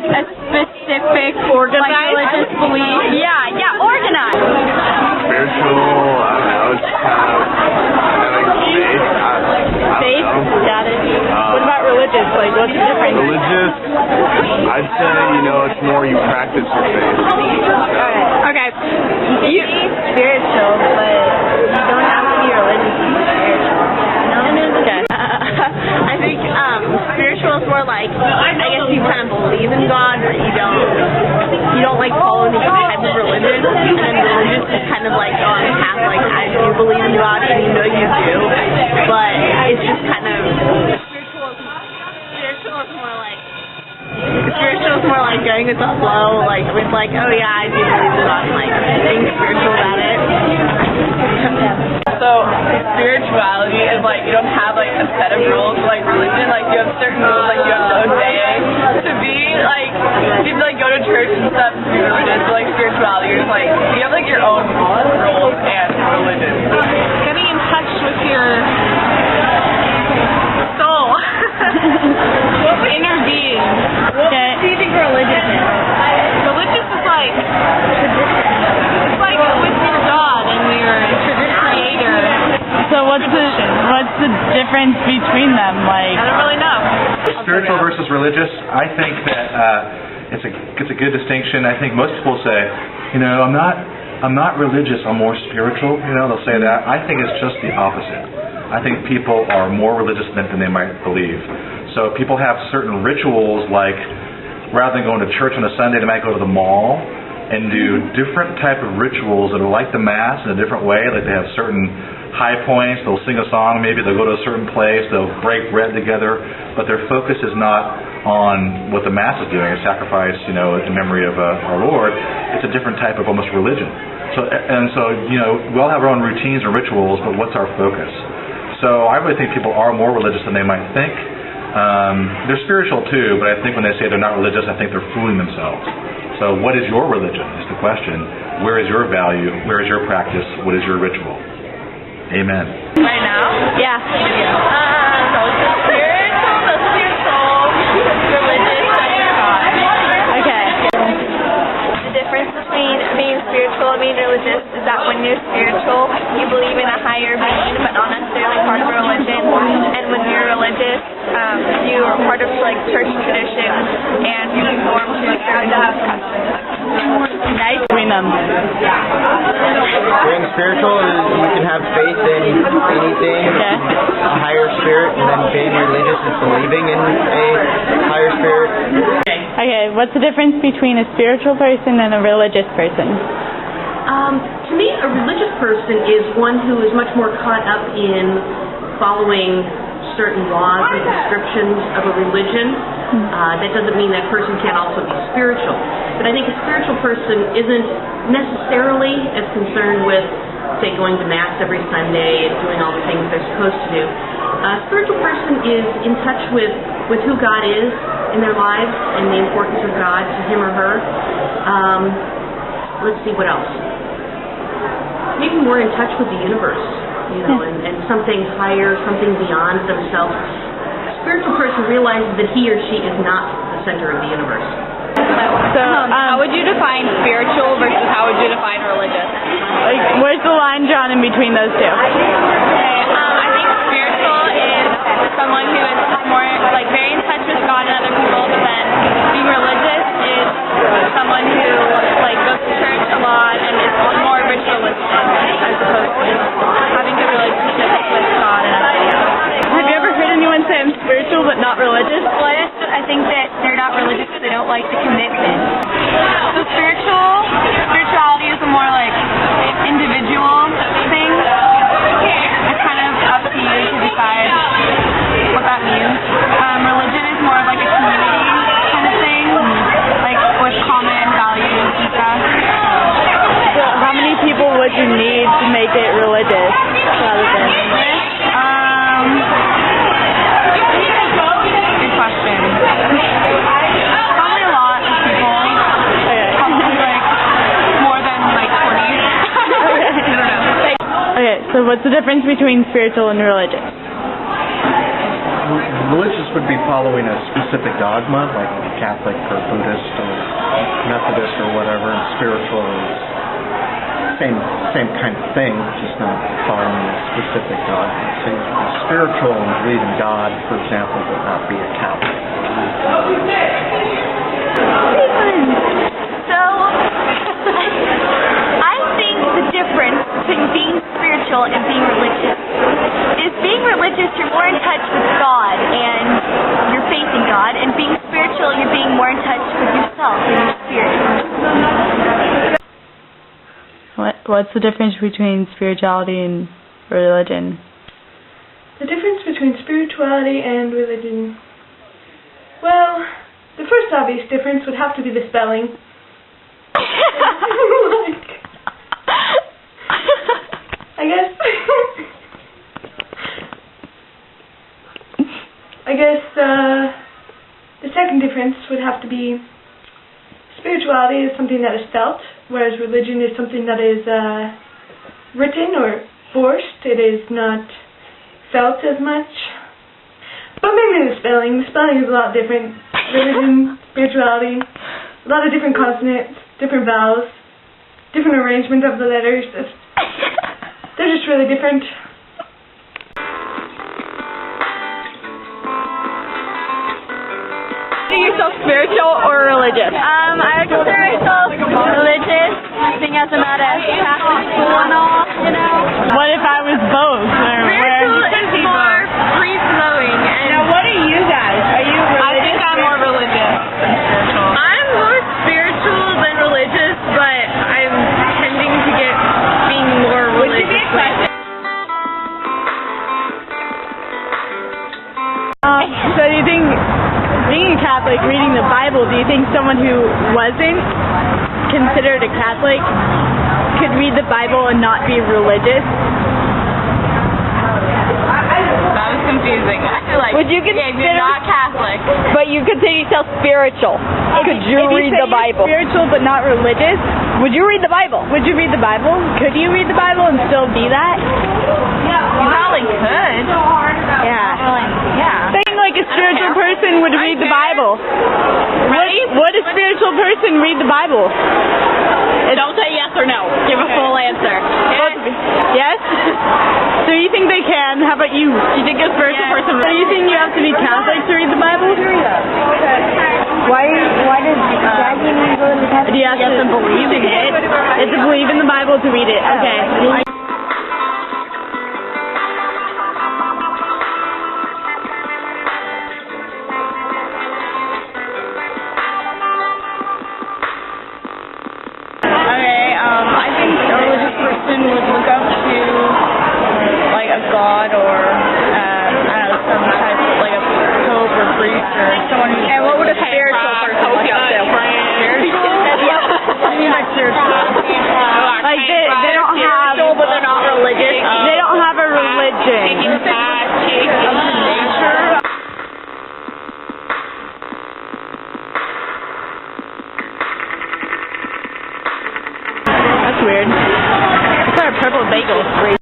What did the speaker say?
like a specific organized religious belief? Yeah, organized. Spiritual, I don't know, it's kind of faith. Got it. What about religious? Like, what's the difference? Religious, I'd say, it's more you practice your faith. Okay. You spiritual, but you don't have to be religious to be spiritual. Okay. I think spiritual is more like, I guess you kind of believe in God, but you don't like follow any type of religion. And then religious is kind of like on a path like, I do believe in God, and you know you do, but it's just kind of spiritual is more like going with the flow, like with like, oh yeah, I do believe in God, and like being spiritual about it. So spirituality is like you don't have like a set of rules like religion, like you have certain rules like you have to obey to be like you have to like go to church and stuff to be religious. But like spirituality, you're just like you have like your own rules and religion. Getting in touch with your soul. Inner being. What do you think religious is? Religious is like it's like with your God and your creator. So what's the difference between them? Like, I don't really know. Spiritual versus religious, I think that it's a good distinction. I think most people say, I'm not religious, I'm more spiritual. They'll say that. I think it's just the opposite. I think people are more religious than they might believe. So people have certain rituals, like rather than going to church on a Sunday, they might go to the mall and do different type of rituals that are like the Mass in a different way. Like they have certain high points, they'll sing a song, maybe they'll go to a certain place, they'll break bread together, but their focus is not on what the Mass is doing, a sacrifice, in memory of our Lord. It's a different type of almost religion. So we all have our own routines and rituals, but what's our focus? So I really think people are more religious than they might think. They're spiritual too, but I think when they say they're not religious, I think they're fooling themselves. So what is your religion is the question. Where is your value? Where is your practice? What is your ritual? Amen. Right now? Yeah. Spiritual, religious, and God. Okay. The difference between being spiritual and being religious is that when you're spiritual, you believe in a higher being, but not necessarily part of a religion. And when you're religious, you are part of like church traditions, and you conform to a certain customs. nice between them. Being spiritual is you can have faith in anything, a higher spirit, and then being religious is believing in a higher spirit. Okay, what's the difference between a spiritual person and a religious person? To me, a religious person is one who is much more caught up in following certain laws and prescriptions of a religion. That doesn't mean that person can't also be spiritual. But I think a spiritual person isn't necessarily as concerned with, say, going to Mass every Sunday and doing all the things they're supposed to do. A spiritual person is in touch with who God is in their lives and the importance of God to him or her. Let's see, what else? Maybe more in touch with the universe, and something higher, something beyond themselves. A spiritual person realizes that he or she is not the center of the universe. So, how would you define spiritual versus how would you define religious? Like, where's the line drawn in between those two? I think spiritual is someone who is more, like, very in touch with God and other people, but then being religious is someone who, like, goes to church a lot and is more ritualistic as opposed to just having a relationship with God and other people. Have you ever heard anyone say I'm spiritual but not religious? I think that they're not religious because they don't like the commitment. So spirituality is a more like individual thing. It's kind of up to you to decide what that means. Religion is more of like a community kind of thing, like with common values and stuff. So how many people would you need to make it religious rather than? Good question. Probably a lot of people. Okay. Probably like more than like 20. I don't know. Okay, so what's the difference between spiritual and religious? religious would be following a specific dogma, like Catholic or Buddhist or Methodist or whatever, and spiritual is same kind of thing, just not following a specific dogma. So you could be spiritual and believe in God, for example, but not be a Catholic. So, I think the difference between being spiritual and being religious is being religious, you're more in touch with God and your faith in God, and being spiritual, you're being more in touch with yourself and your spirit. What's the difference between spirituality and religion? The difference between spirituality and religion. Well, the first obvious difference would have to be the spelling. I guess the second difference would have to be spirituality is something that is felt, whereas religion is something that is written or forced. It is not felt as much. But maybe the spelling. The spelling is a lot different. Religion, spirituality, a lot of different consonants, different vowels, different arrangement of the letters. They're just really different. Consider yourself spiritual or religious? I would consider myself religious, seeing as I'm at a Catholic school and all, you know. What if I was both? Spiritual is more free-flowing. Now, what are you guys? Are you religious? I think I'm more religious than spiritual. I'm more spiritual than religious, but I'm tending to get being more religious. So do you think, being a Catholic, reading the Bible, do you think someone who wasn't considered a Catholic could read the Bible and not be religious? That was confusing. I feel like Would you if consider, you're not Catholic, but you consider yourself spiritual, could you read the Bible? Spiritual but not religious, would you read the Bible? Would you read the Bible? Could you read the Bible and still be that? you probably could. Yeah. Yeah. Saying like a spiritual person would read the Bible. Would a spiritual person read the Bible? Don't say yes or no. Give a full answer. Yes? So you think they can? How about you? You think a spiritual person? So you think you have to be Catholic to read the Bible? Why does Daddy need to go to the Catholic? You have to believe in it. You have to believe in the Bible to read it. Okay. I think a religious person would look up to like a god or I don't know, some type of like a pope or priest or someone who's. And what would a spiritual person look up to? Spiritual? Like spiritual. Like they don't have. Spiritual, but they're not religious. They don't have a religion. Nature. That's weird. It's our purple bagel.